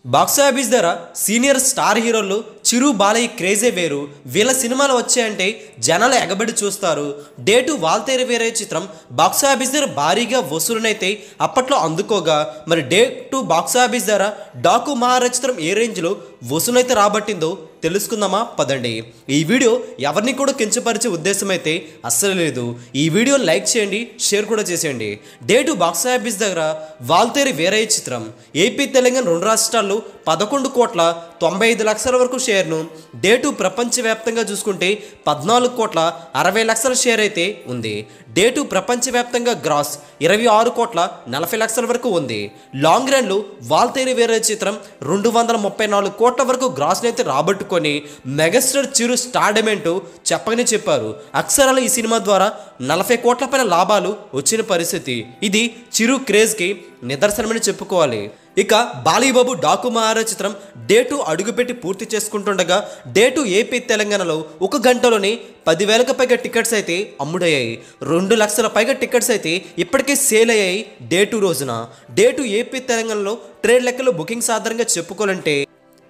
Box office ధర senior star హీరోలు చిరు బాలయ్య క్రేజే వేరు. వీళ్ళ సినిమాలు వచ్చాయంటే జనాలు ఎగబడి చూస్తారు. డేటు వాల్తేరు వేరే చిత్రం బాక్స్ ఆఫీస్ ధర భారీగా వసూలునైతే అప్పట్లో అందుకోగా, మరి డేటు బాక్స్ ఆఫీస్ ధర డాకు మహారాజ్ చిత్రం ఏ రేంజ్లో వసూలైతే రాబట్టిందో తెలుసుకుందామా పదండి. ఈ వీడియో ఎవరిని కూడా కించపరిచే ఉద్దేశం అయితే అస్సలు లేదు. ఈ వీడియో లైక్ చేయండి, షేర్ కూడా చేసేయండి. డేటు బాక్స్ ఆఫీస్ దగ్గర వాల్తేరు వేరయ్య చిత్రం ఏపీ తెలంగాణ రెండు రాష్ట్రాల్లో 11,95,00,000 వరకు షేర్ను, డేటు ప్రపంచవ్యాప్తంగా చూసుకుంటే 14,60,00,000 షేర్ అయితే ఉంది. డేటు ప్రపంచవ్యాప్తంగా గ్రాస్ 26,40,00,000 వరకు ఉంది. లాంగ్ రన్లో వాల్తేరు వేరయ్య చిత్రం 234 కోట్ల వరకు గ్రాస్ని అయితే రాబట్టుకొని మెగాస్టార్ చిరు స్టార్డమెంటు చెప్పగానే చెప్పారు. అక్షరాలు ఈ సినిమా ద్వారా 40 కోట్ల పైన లాభాలు వచ్చిన పరిస్థితి. ఇది చిరు క్రేజ్కి నిదర్శనమని చెప్పుకోవాలి. ఇక బాలీబాబు డాకు మహారాజ్ చిత్రం డేటు అడుగుపెట్టి పూర్తి చేసుకుంటుండగా డేటు ఏపీ తెలంగాణలో 1 గంటలోనే 10,000కు పైగా టికెట్స్ అయితే అమ్ముడయ్యాయి. 2 లక్షల పైగా టికెట్స్ అయితే ఇప్పటికే సేల్ అయ్యాయి డేటు రోజున. డేటు ఏపీ తెలంగాణలో ట్రేడ్ లెక్కలో బుకింగ్స్ ఆధారంగా చెప్పుకోవాలంటే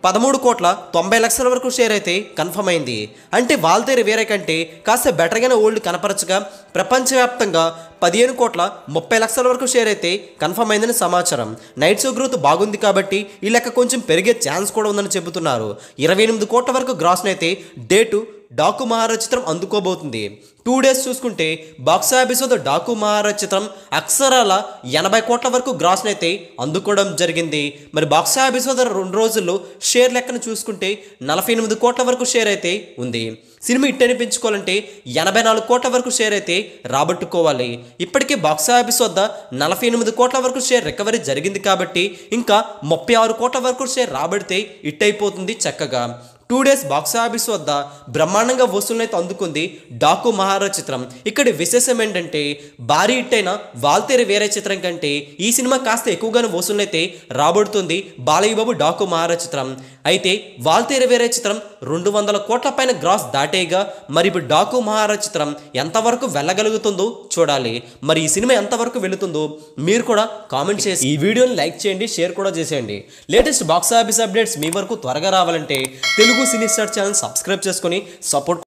13,90,00,000 వరకు షేర్ అయితే కన్ఫర్మ్ అయింది. అంటే వాల్తేరు వేరే కంటే కాస్త బెటర్గానే ఓల్డ్ కనపరచగా ప్రపంచవ్యాప్తంగా 15,30,00,000 వరకు షేర్ అయితే కన్ఫర్మ్ అయిందని సమాచారం. నైట్ షో గ్రోత్ బాగుంది కాబట్టి ఈ లెక్క కొంచెం పెరిగే ఛాన్స్ కూడా ఉందని చెబుతున్నారు. 28 కోట్ల వరకు గ్రాస్ని అయితే డేటు డాకు మహారాజ్ చిత్రం అందుకోబోతుంది. 2 డేస్ చూసుకుంటే బాక్స్ ఆఫీస్ వద్ద డాకు మహారాజ్ చిత్రం అక్షరాల 80 కోట్ల వరకు గ్రాస్ని అయితే అందుకోవడం జరిగింది. మరి బాక్స్ ఆఫీస్ వద్ద 2 రోజుల్లో షేర్ లెక్కను చూసుకుంటే 48 కోట్ల వరకు షేర్ అయితే ఉంది. సినిమా హిట్ అనిపించుకోవాలంటే 84 కోట్ల వరకు షేర్ అయితే రాబట్టుకోవాలి. ఇప్పటికే బాక్స్ ఆఫీస్ వద్ద 48 కోట్ల వరకు షేర్ రికవరీ జరిగింది కాబట్టి ఇంకా 36 కోట్ల వరకు షేర్ రాబడితే హిట్ అయిపోతుంది చక్కగా. 2 డేస్ బాక్స్ ఆఫీస్ వద్ద బ్రహ్మాండంగా వసూలునైతే అందుకుంది డాకు మహారాజ్ చిత్రం. ఇక్కడ విశేషం ఏంటంటే భారీ హిట్ అయిన వాల్తేరు వేరే చిత్రం కంటే ఈ సినిమా కాస్త ఎక్కువగానే వసూలునైతే రాబడుతుంది బాలయ్యబాబు డాకు మహారాజ్ చిత్రం. అయితే వాల్తేరు వేరే చిత్రం 200 కోట్ల పైన గ్రాస్ దాటేగా మరి ఇప్పుడు డాకు మహారాజ్ చిత్రం ఎంతవరకు వెళ్ళగలుగుతుందో చూడాలి. మరి ఈ సినిమా ఎంతవరకు వెళుతుందో మీరు కూడా కామెంట్ చేసి ఈ వీడియోని లైక్ చేయండి, షేర్ కూడా చేసేయండి. లేటెస్ట్ బాక్స్ ఆఫీస్ అప్డేట్స్ మీ వరకు త్వరగా రావాలంటే Telugu cine star channel subscribe చేసుకొని సపోర్ట్